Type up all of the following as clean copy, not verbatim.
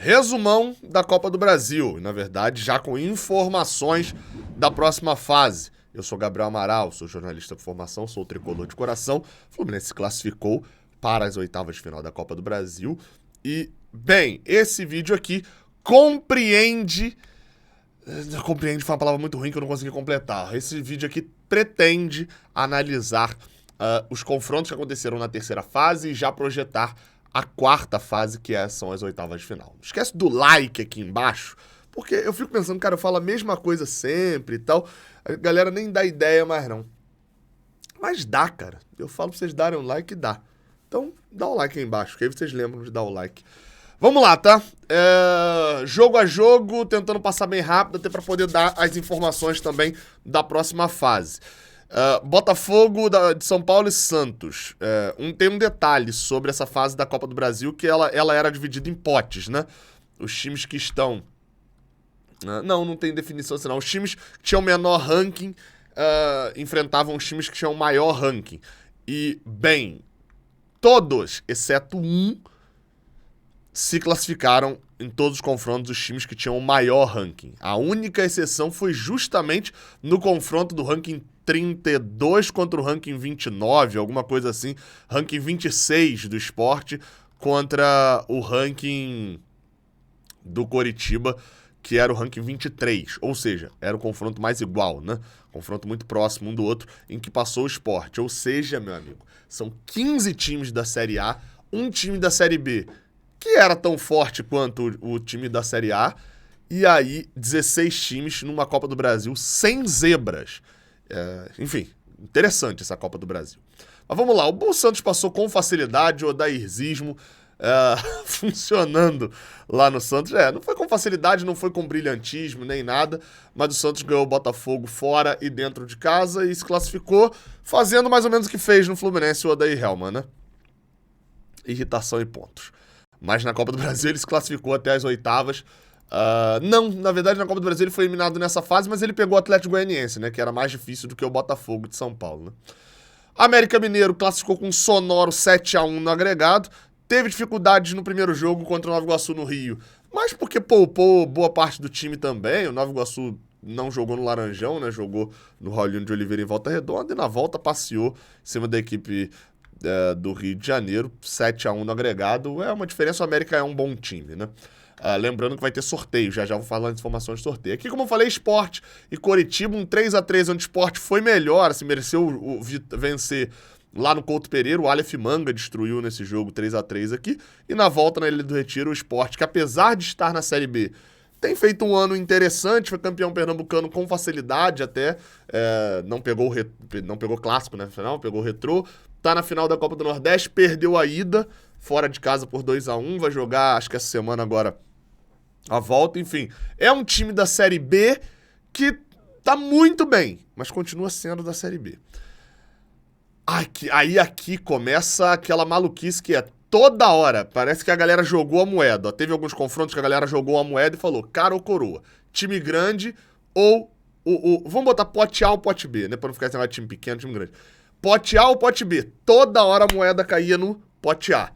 resumão da Copa do Brasil, na verdade já com informações da próxima fase. Eu sou Gabriel Amaral, sou jornalista por formação, sou tricolor de coração. O Fluminense se classificou para as oitavas de final da Copa do Brasil e, bem, esse vídeo aqui compreende foi uma palavra muito ruim que eu não consegui completar. Esse vídeo aqui pretende analisar os confrontos que aconteceram na terceira fase e já projetar a quarta fase, que são as oitavas de final. Não esquece do like aqui embaixo, porque eu fico pensando, cara, eu falo a mesma coisa sempre e tal, a galera nem dá ideia mais não. Mas dá, cara. Eu falo pra vocês darem um like e dá. Então, dá o like aí embaixo, que aí vocês lembram de dar o like. Vamos lá, tá? Jogo a jogo, tentando passar bem rápido, até pra poder dar as informações também da próxima fase. Botafogo de São Paulo e Santos. Tem um detalhe sobre essa fase da Copa do Brasil, que ela era dividida em potes, né? Os times que estão... Não tem definição assim, não. Os times que tinham menor ranking enfrentavam os times que tinham maior ranking. E, bem, todos, exceto um, se classificaram em todos os confrontos dos times que tinham o maior ranking. A única exceção foi justamente no confronto do ranking 32 contra o ranking 29, alguma coisa assim, ranking 26 do Sport contra o ranking do Coritiba, que era o ranking 23, ou seja, era o confronto mais igual, né? Confronto muito próximo um do outro, em que passou o Sport. Ou seja, meu amigo, são 15 times da Série A, um time da Série B, que era tão forte quanto o time da Série A, e aí 16 times numa Copa do Brasil sem zebras. Enfim, interessante essa Copa do Brasil. Mas vamos lá, o Santos passou com facilidade, o odairzismo funcionando lá no Santos. Não foi com facilidade, não foi com brilhantismo nem nada, mas o Santos ganhou o Botafogo fora e dentro de casa e se classificou fazendo mais ou menos o que fez no Fluminense o Odair Hellmann, né? Irritação e pontos. Mas na Copa do Brasil ele se classificou até as oitavas. Não, na verdade na Copa do Brasil ele foi eliminado nessa fase, mas ele pegou o Atlético Goianiense, né? Que era mais difícil do que o Botafogo de São Paulo, né? América Mineiro classificou com um sonoro 7-1 no agregado. Teve dificuldades no primeiro jogo contra o Nova Iguaçu no Rio, mas porque poupou boa parte do time também. O Nova Iguaçu não jogou no Laranjão, né? Jogou no Raulino de Oliveira em Volta Redonda e na volta passeou em cima da equipe do Rio de Janeiro, 7-1 no agregado. É uma diferença, o América é um bom time, né? Lembrando que vai ter sorteio, já vou falar as informações de sorteio. Aqui, como eu falei, Sport e Coritiba, um 3-3, onde o Sport foi melhor, assim, mereceu vencer lá no Couto Pereira. O Aleph Manga destruiu nesse jogo 3-3 aqui. E na volta na Ilha do Retiro, o Sport, que apesar de estar na Série B, tem feito um ano interessante, foi campeão pernambucano com facilidade até, não pegou clássico, né, final, pegou retrô, tá na final da Copa do Nordeste, perdeu a ida, fora de casa por 2-1, vai jogar, acho que essa semana agora, a volta, enfim. É um time da Série B que tá muito bem, mas continua sendo da Série B. Aí aqui começa aquela maluquice que é toda hora, parece que a galera jogou a moeda. Teve alguns confrontos que a galera jogou a moeda e falou, cara ou coroa, time grande ou... vamos botar pote A ou pote B, né, pra não ficar esse negócio de time pequeno, time grande. Pote A ou pote B, toda hora a moeda caía no pote A.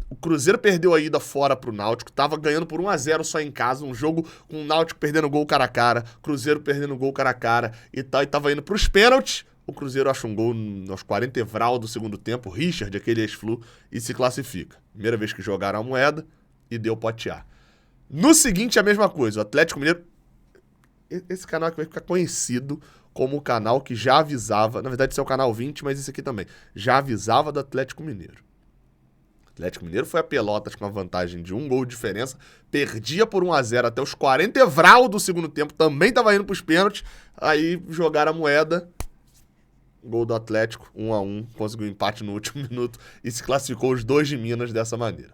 O Cruzeiro perdeu a ida fora pro Náutico, tava ganhando por 1-0 só em casa, um jogo com o Náutico perdendo gol cara a cara, Cruzeiro perdendo gol cara a cara e tal, e tava indo pros pênaltis. O Cruzeiro acha um gol aos 40 evral do segundo tempo, Richard, aquele ex-flu, e se classifica. Primeira vez que jogaram a moeda e deu pote A. No seguinte, a mesma coisa, o Atlético Mineiro... Esse canal aqui vai ficar conhecido como o canal que já avisava, na verdade esse é o canal 20, mas esse aqui também, já avisava do Atlético Mineiro. O Atlético Mineiro foi a Pelotas com uma vantagem de 1 gol de diferença, perdia por 1-0 até os 40 evral do segundo tempo, também tava indo pros pênaltis, aí jogaram a moeda... Gol do Atlético, 1-1, conseguiu empate no último minuto e se classificou os dois de Minas dessa maneira.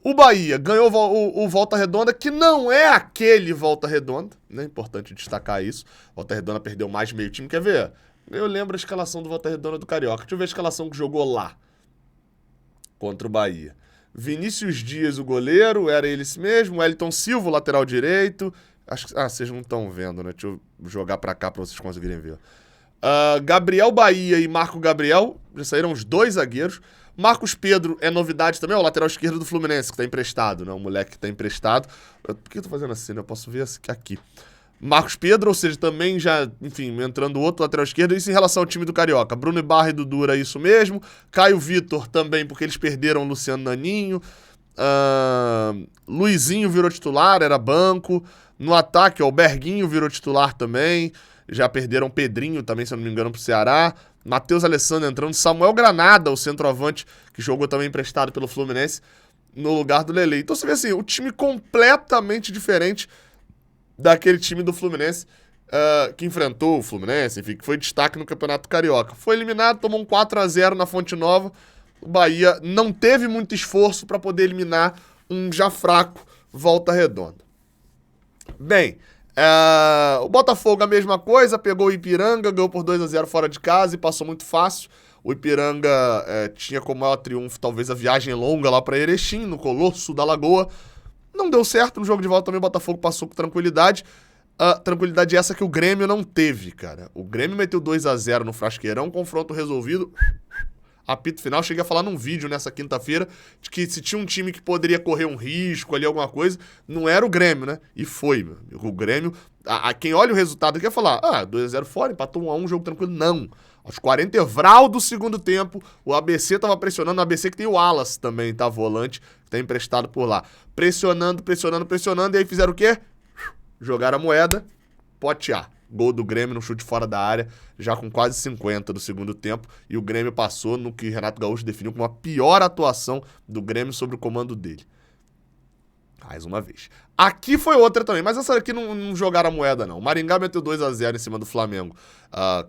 O Bahia ganhou o Volta Redonda, que não é aquele Volta Redonda, né? Importante destacar isso. Volta Redonda perdeu mais de meio time. Quer ver? Eu lembro a escalação do Volta Redonda do Carioca. Deixa eu ver a escalação que jogou lá contra o Bahia. Vinícius Dias, o goleiro, era ele mesmo. Wellington Silva, o lateral direito. Acho que, vocês não estão vendo, né? Deixa eu jogar pra cá pra vocês conseguirem ver. Gabriel Bahia e Marco Gabriel, já saíram os dois zagueiros. Marcos Pedro é novidade também, é o lateral esquerdo do Fluminense, que tá emprestado, né? O moleque que tá emprestado. Por que eu tô fazendo assim, né? Eu posso ver aqui. Marcos Pedro, ou seja, também já, enfim, entrando outro lateral esquerdo. Isso em relação ao time do Carioca. Bruno Ibarra e Dudu era isso mesmo. Caio Vitor também, porque eles perderam o Luciano Naninho. Luizinho virou titular, era banco. No ataque, ó, o Berguinho virou titular também. Já perderam Pedrinho também, se eu não me engano, pro Ceará. Matheus Alessandro entrando. Samuel Granada, o centroavante, que jogou também emprestado pelo Fluminense, no lugar do Lele. Então você vê assim, o time completamente diferente daquele time do Fluminense, que enfrentou o Fluminense, enfim, que foi destaque no Campeonato Carioca. Foi eliminado, tomou um 4-0 na Fonte Nova. O Bahia não teve muito esforço para poder eliminar um já fraco Volta Redonda. Bem, o Botafogo a mesma coisa, pegou o Ipiranga, ganhou por 2-0 fora de casa e passou muito fácil. O Ipiranga tinha como maior triunfo talvez a viagem longa lá para Erechim, no Colosso da Lagoa. Não deu certo, no jogo de volta também o Botafogo passou com tranquilidade. Tranquilidade essa que o Grêmio não teve, cara. O Grêmio meteu 2-0 no Frasqueirão, confronto resolvido. Apito final, cheguei a falar num vídeo nessa quinta-feira de que se tinha um time que poderia correr um risco ali, alguma coisa, não era o Grêmio, né? E foi, meu amigo. O Grêmio, quem olha o resultado aqui vai falar, 2-0 fora, empatou 1-1, jogo tranquilo. Não. Aos 40 evral do segundo tempo, o ABC tava pressionando, o ABC que tem o Alas também, tá? Volante, que tá emprestado por lá. Pressionando, e aí fizeram o quê? Jogaram a moeda, pote A. Gol do Grêmio no chute fora da área, já com quase 50 do segundo tempo, e o Grêmio passou no que Renato Gaúcho definiu como a pior atuação do Grêmio sob o comando dele. Mais uma vez. Aqui foi outra também, mas essa aqui não jogaram a moeda, não. O Maringá meteu 2-0 em cima do Flamengo,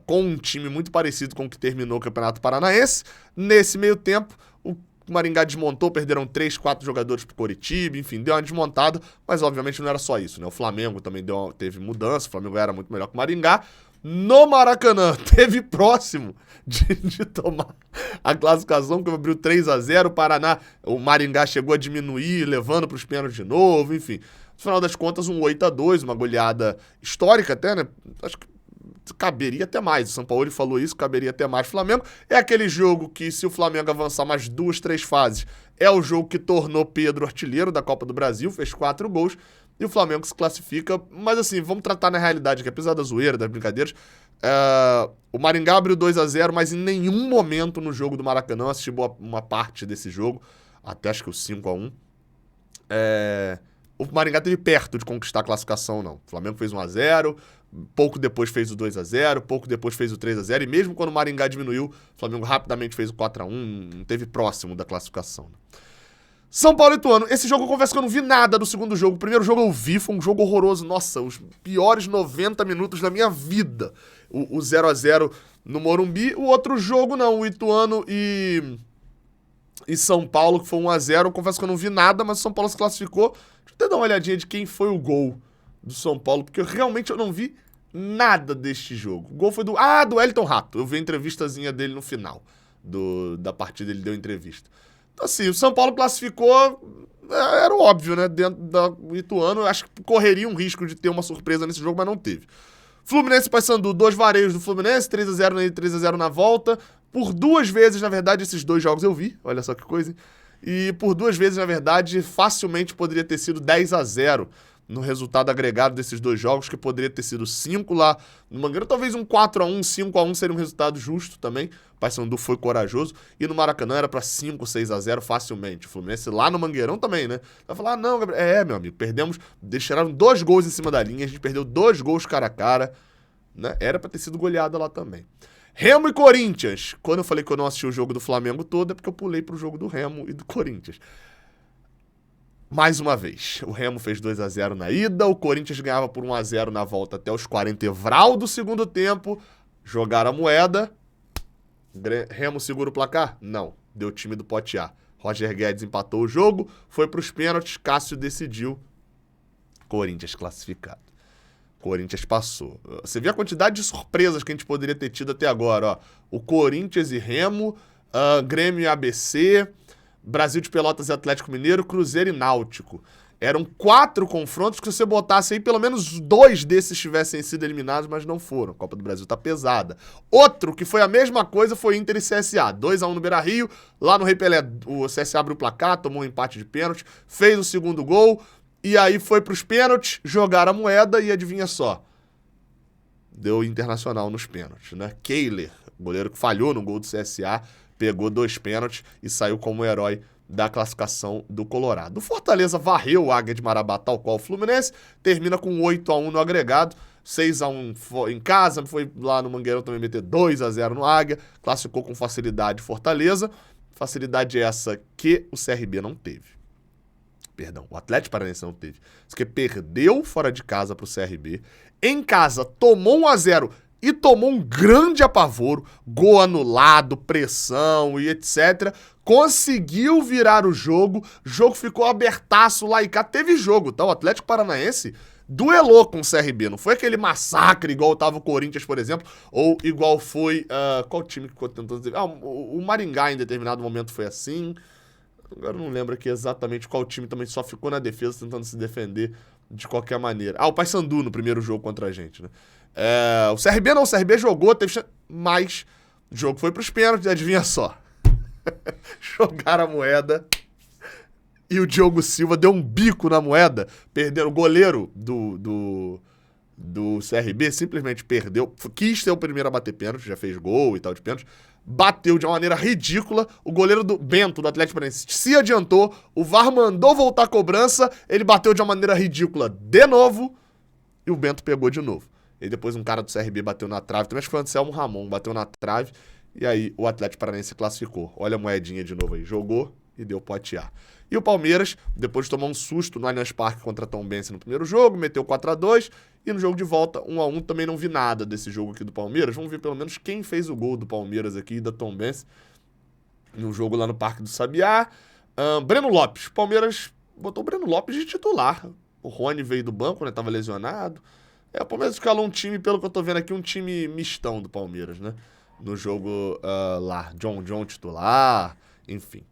com um time muito parecido com o que terminou o Campeonato Paranaense. Nesse meio tempo, o Maringá desmontou, perderam 3, 4 jogadores pro Coritiba, enfim, deu uma desmontada, mas obviamente não era só isso, né? O Flamengo também teve mudança, o Flamengo era muito melhor que o Maringá. No Maracanã, teve próximo de tomar a classificação, que abriu 3-0, o Paraná, o Maringá chegou a diminuir, levando para os pênaltis de novo, enfim. No final das contas, um 8-2, uma goleada histórica até, né? Acho que caberia até mais, o São Paulo falou isso, caberia até mais. Flamengo é aquele jogo que, se o Flamengo avançar mais 2, 3 fases, é o jogo que tornou Pedro artilheiro da Copa do Brasil, fez 4 gols, e o Flamengo se classifica. Mas assim, vamos tratar na realidade, que apesar da zoeira, das brincadeiras, o Maringá abriu 2-0, mas em nenhum momento no jogo do Maracanã, assisti uma parte desse jogo, até acho que o 5-1, o Maringá esteve perto de conquistar a classificação, não. O Flamengo fez 1-0, pouco depois fez o 2-0, pouco depois fez o 3-0, e mesmo quando o Maringá diminuiu, o Flamengo rapidamente fez o 4-1, não teve próximo da classificação. São Paulo e Ituano, esse jogo eu confesso que eu não vi nada do segundo jogo. O primeiro jogo eu vi, foi um jogo horroroso, nossa, os piores 90 minutos da minha vida. O 0-0 no Morumbi, o outro jogo não, o Ituano e São Paulo, que foi 1-0, eu confesso que eu não vi nada, mas o São Paulo se classificou. Deixa eu até dar uma olhadinha de quem foi o gol do São Paulo, porque realmente eu não vi nada deste jogo. O gol foi do Wellington Rato. Eu vi a entrevistazinha dele no final da partida, ele deu entrevista. Então assim, o São Paulo classificou, era óbvio, né? Dentro do Ituano, eu acho que correria um risco de ter uma surpresa nesse jogo, mas não teve. Fluminense e Paysandu, 2 varejos do Fluminense, 3-0 na ida, 3-0 na volta. Por 2 vezes, na verdade, esses 2 jogos eu vi, olha só que coisa, hein? E por 2 vezes, na verdade, facilmente poderia ter sido 10-0 no resultado agregado desses 2 jogos, que poderia ter sido 5 lá no Mangueirão, talvez um 4-1, 5-1 seria um resultado justo também. O Paysandu foi corajoso, e no Maracanã era para 5, 6-0 facilmente. O Fluminense lá no Mangueirão também, né? Vai falar, não, Gabriel, meu amigo, perdemos, deixaram 2 gols em cima da linha, a gente perdeu 2 gols cara a cara, né? Era para ter sido goleada lá também. Remo e Corinthians. Quando eu falei que eu não assisti o jogo do Flamengo todo, é porque eu pulei pro jogo do Remo e do Corinthians. Mais uma vez, o Remo fez 2-0 na ida, o Corinthians ganhava por 1-0 na volta até os 40 evral do segundo tempo, jogaram a moeda, Remo segura o placar? Não, deu time do pote A. Roger Guedes empatou o jogo, foi pros pênaltis, Cássio decidiu, Corinthians classificado. Corinthians passou. Você vê a quantidade de surpresas que a gente poderia ter tido até agora, ó. O Corinthians e Remo, Grêmio e ABC, Brasil de Pelotas e Atlético Mineiro, Cruzeiro e Náutico. Eram 4 confrontos que se você botasse aí, pelo menos 2 desses tivessem sido eliminados, mas não foram. A Copa do Brasil tá pesada. Outro que foi a mesma coisa foi Inter e CSA. 2-1 no Beira-Rio. Lá no Rei Pelé, o CSA abriu o placar, tomou um empate de pênalti, fez o segundo gol, e aí foi pros pênaltis, jogaram a moeda e adivinha só. Deu Internacional nos pênaltis, né? Kehler, goleiro que falhou no gol do CSA, pegou 2 pênaltis e saiu como herói da classificação do Colorado. O Fortaleza varreu o Águia de Marabá, tal qual o Fluminense, termina com 8-1 no agregado, 6-1 em casa, foi lá no Mangueirão também meter 2-0 no Águia, classificou com facilidade Fortaleza, facilidade essa que o CRB não teve. Perdão, o Atlético Paranaense não teve. Isso que perdeu fora de casa pro CRB, em casa tomou 1-0 e tomou um grande apavoro, gol anulado, pressão e etc. Conseguiu virar o jogo ficou abertaço lá e cá. Teve jogo, tá? O Atlético Paranaense duelou com o CRB, não foi aquele massacre igual tava o Corinthians, por exemplo, ou igual foi... qual time que ficou tentando dizer? O Maringá em determinado momento foi assim. Agora eu não lembro aqui exatamente qual time também só ficou na defesa tentando se defender de qualquer maneira. O Paysandu no primeiro jogo contra a gente, né? O CRB não, o CRB jogou, mas o jogo foi pros pênaltis, adivinha só. Jogaram a moeda e o Diogo Silva deu um bico na moeda, perdeu o goleiro do CRB, simplesmente perdeu, quis ser o primeiro a bater pênalti, já fez gol e tal de pênalti, bateu de uma maneira ridícula, o goleiro do Bento, do Atlético Paranaense, se adiantou, o VAR mandou voltar a cobrança, ele bateu de uma maneira ridícula de novo e o Bento pegou de novo. E depois um cara do CRB bateu na trave, também acho que foi o Anselmo Ramon, bateu na trave, e aí o Atlético Paranaense classificou. Olha a moedinha de novo aí, jogou e deu pote A. E o Palmeiras, depois de tomar um susto no Allianz Parque contra a Tombense no primeiro jogo, meteu 4-2, e no jogo de volta, 1-1, também não vi nada desse jogo aqui do Palmeiras. Vamos ver pelo menos quem fez o gol do Palmeiras aqui, da Tombense, no jogo lá no Parque do Sabiá. Breno Lopes, Palmeiras botou o Breno Lopes de titular. O Rony veio do banco, né, tava lesionado. O Palmeiras escalou um time, pelo que eu tô vendo aqui, um time mistão do Palmeiras, né? No jogo lá, John titular, enfim.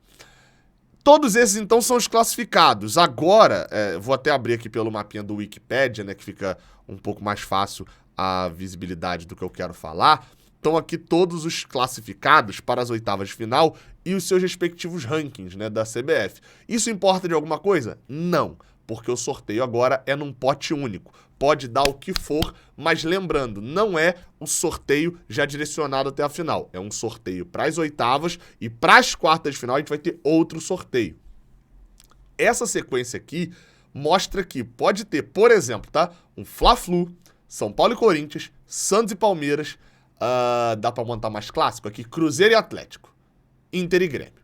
Todos esses, então, são os classificados. Agora, vou até abrir aqui pelo mapinha do Wikipedia, né, que fica um pouco mais fácil a visibilidade do que eu quero falar. Estão aqui todos os classificados para as oitavas de final e os seus respectivos rankings, né, da CBF. Isso importa de alguma coisa? Não, porque o sorteio agora é num pote único. Pode dar o que for, mas lembrando, não é um sorteio já direcionado até a final. É um sorteio para as oitavas e para as quartas de final a gente vai ter outro sorteio. Essa sequência aqui mostra que pode ter, por exemplo, tá? Um Fla-Flu, São Paulo e Corinthians, Santos e Palmeiras, dá para montar mais clássico aqui, Cruzeiro e Atlético, Inter e Grêmio.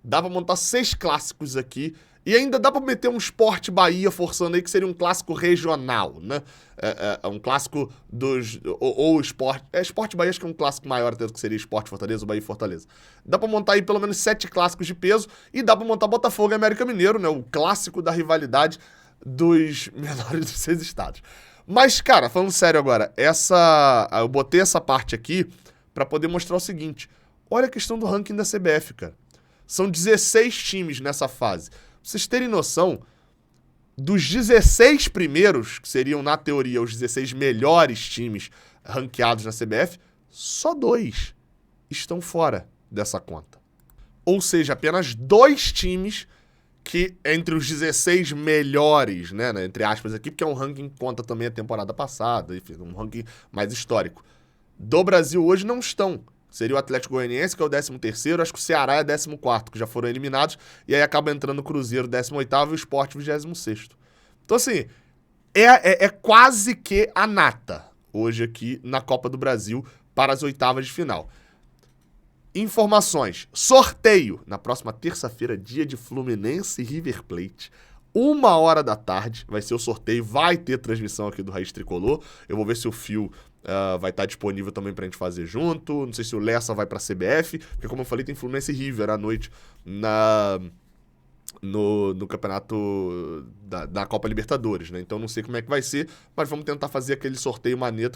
Dá para montar 6 clássicos aqui. E ainda dá pra meter um Sport Bahia forçando aí, que seria um clássico regional, né? Um clássico dos... Ou Sport... Sport Bahia acho que é um clássico maior até do que seria Sport Fortaleza ou Bahia e Fortaleza. Dá pra montar aí pelo menos 7 clássicos de peso e dá pra montar Botafogo e América Mineiro, né? O clássico da rivalidade dos menores dos 6 estados. Mas, cara, falando sério agora, eu botei essa parte aqui pra poder mostrar o seguinte. Olha a questão do ranking da CBF, cara. São 16 times nessa fase. Pra vocês terem noção, dos 16 primeiros, que seriam, na teoria, os 16 melhores times ranqueados na CBF, só 2 estão fora dessa conta. Ou seja, apenas 2 times que, entre os 16 melhores, né, entre aspas aqui, porque é um ranking que conta também a temporada passada, enfim, um ranking mais histórico, do Brasil hoje não estão. Seria o Atlético Goianiense, que é o 13º, acho que o Ceará é 14º, que já foram eliminados, e aí acaba entrando o Cruzeiro 18º e o Sport 26º. Então, assim, é quase que a nata, hoje aqui na Copa do Brasil, para as oitavas de final. Informações, sorteio, na próxima terça-feira, dia de Fluminense e River Plate, 1h da tarde, vai ser o sorteio, vai ter transmissão aqui do Raiz Tricolor, eu vou ver se o fio... vai estar disponível também pra gente fazer junto. Não sei se o Lessa vai pra CBF, porque como eu falei, tem Fluminense e River à noite no campeonato da Copa Libertadores, né? Então não sei como é que vai ser, mas vamos tentar fazer aquele sorteio maneiro,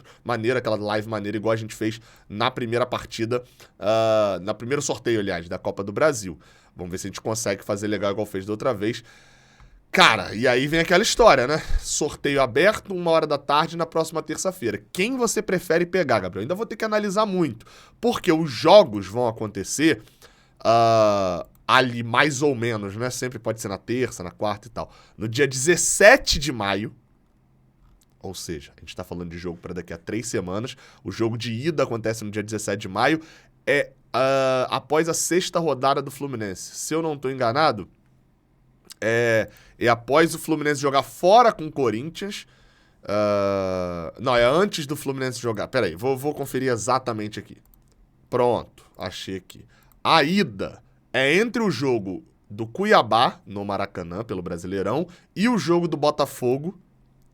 aquela live maneira igual a gente fez na primeira partida, na primeiro sorteio, aliás, da Copa do Brasil. Vamos ver se a gente consegue fazer legal igual fez da outra vez. Cara, e aí vem aquela história, né? Sorteio aberto, 1h da tarde na próxima terça-feira. Quem você prefere pegar, Gabriel? Ainda vou ter que analisar muito, porque os jogos vão acontecer ali mais ou menos, né? Sempre pode ser na terça, na quarta e tal. No dia 17 de maio, ou seja, a gente tá falando de jogo para daqui a 3 semanas. O jogo de ida acontece no dia 17 de maio. Após a 6ª rodada do Fluminense. Se eu não tô enganado, é após o Fluminense jogar fora com o Corinthians. Não, é antes do Fluminense jogar. Pera aí, vou conferir exatamente aqui. Pronto, achei aqui. A ida é entre o jogo do Cuiabá, no Maracanã, pelo Brasileirão, e o jogo do Botafogo,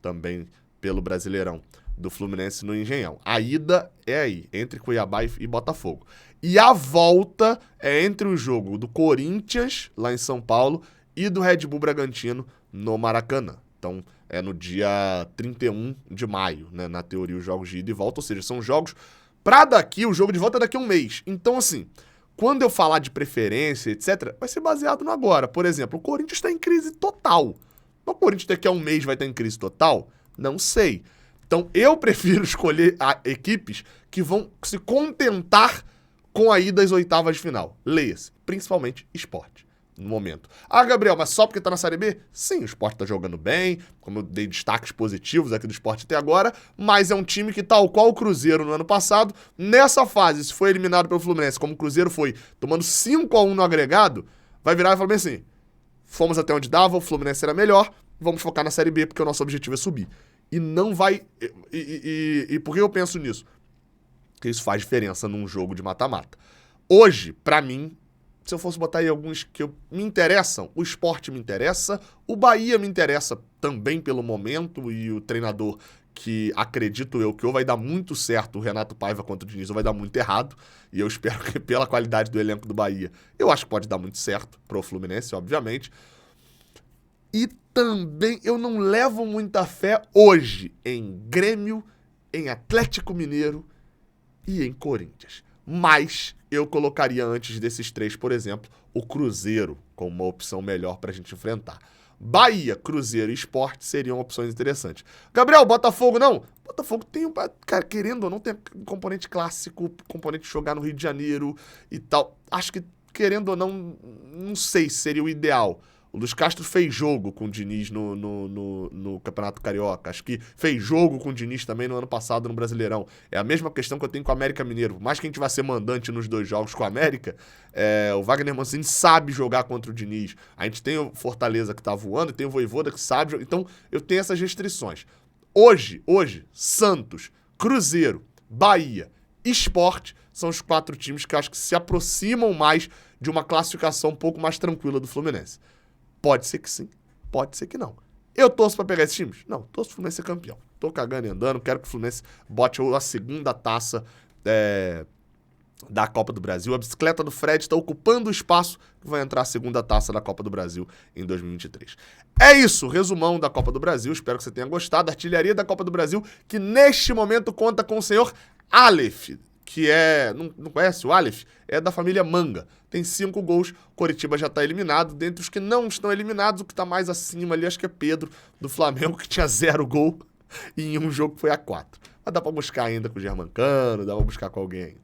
também pelo Brasileirão, do Fluminense no Engenhão. A ida é aí, entre Cuiabá e Botafogo. E a volta é entre o jogo do Corinthians, lá em São Paulo, e do Red Bull Bragantino, no Maracanã. Então, é no dia 31 de maio, né? Na teoria, os jogos de ida e volta. Ou seja, são jogos pra daqui, o jogo de volta é daqui a um mês. Então, assim, quando eu falar de preferência, etc., vai ser baseado no agora. Por exemplo, o Corinthians está em crise total. O Corinthians daqui a um mês vai estar em crise total? Não sei. Então, eu prefiro escolher equipes que vão se contentar com a ida às oitavas de final. Leia-se, principalmente Sport, no momento. Gabriel, mas só porque tá na Série B? Sim, o Sport tá jogando bem, como eu dei destaques positivos aqui do Sport até agora, mas é um time que, tal qual o Cruzeiro no ano passado, nessa fase, se foi eliminado pelo Fluminense, como o Cruzeiro foi, tomando 5-1 no agregado, vai virar e falar bem assim, fomos até onde dava, o Fluminense era melhor, vamos focar na Série B, porque o nosso objetivo é subir. E não vai... E por que eu penso nisso? Porque isso faz diferença num jogo de mata-mata. Hoje, pra mim, se eu fosse botar aí alguns que me interessam, o Sport me interessa, o Bahia me interessa também pelo momento e o treinador que acredito eu que ou vai dar muito certo o Renato Paiva contra o Diniz ou vai dar muito errado, e eu espero que pela qualidade do elenco do Bahia, eu acho que pode dar muito certo pro Fluminense, obviamente. E também eu não levo muita fé hoje em Grêmio, em Atlético Mineiro e em Corinthians. Mas eu colocaria antes desses 3, por exemplo, o Cruzeiro como uma opção melhor pra gente enfrentar. Bahia, Cruzeiro e Sport seriam opções interessantes. Gabriel, Botafogo não? Botafogo tem, cara, querendo ou não, tem componente clássico, componente de jogar no Rio de Janeiro e tal. Acho que, querendo ou não sei se seria o ideal. O Luiz Castro fez jogo com o Diniz no Campeonato Carioca. Acho que fez jogo com o Diniz também no ano passado no Brasileirão. É a mesma questão que eu tenho com o América Mineiro. Por mais que a gente vá ser mandante nos 2 jogos com o América, o Wagner Mancini sabe jogar contra o Diniz. A gente tem o Fortaleza que tá voando, e tem o Vojvoda que sabe jogar. Então, eu tenho essas restrições. Hoje, Santos, Cruzeiro, Bahia e Sport são os 4 times que eu acho que se aproximam mais de uma classificação um pouco mais tranquila do Fluminense. Pode ser que sim, pode ser que não. Eu torço pra pegar esses times? Não, torço pro Fluminense ser campeão. Tô cagando e andando, quero que o Fluminense bote a 2ª taça da Copa do Brasil. A bicicleta do Fred tá ocupando o espaço que vai entrar a 2ª taça da Copa do Brasil em 2023. É isso, resumão da Copa do Brasil. Espero que você tenha gostado. A artilharia da Copa do Brasil, que neste momento conta com o senhor Aleph, que não conhece o Aleph? É da família Manga. Tem 5 gols, Coritiba já tá eliminado. Dentre os que não estão eliminados, o que tá mais acima ali, acho que é Pedro, do Flamengo, que tinha 0 gol e em um jogo foi a 4. Mas dá pra buscar ainda com o Germancano, dá pra buscar com alguém ainda.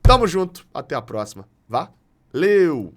Tamo junto, até a próxima. Valeu!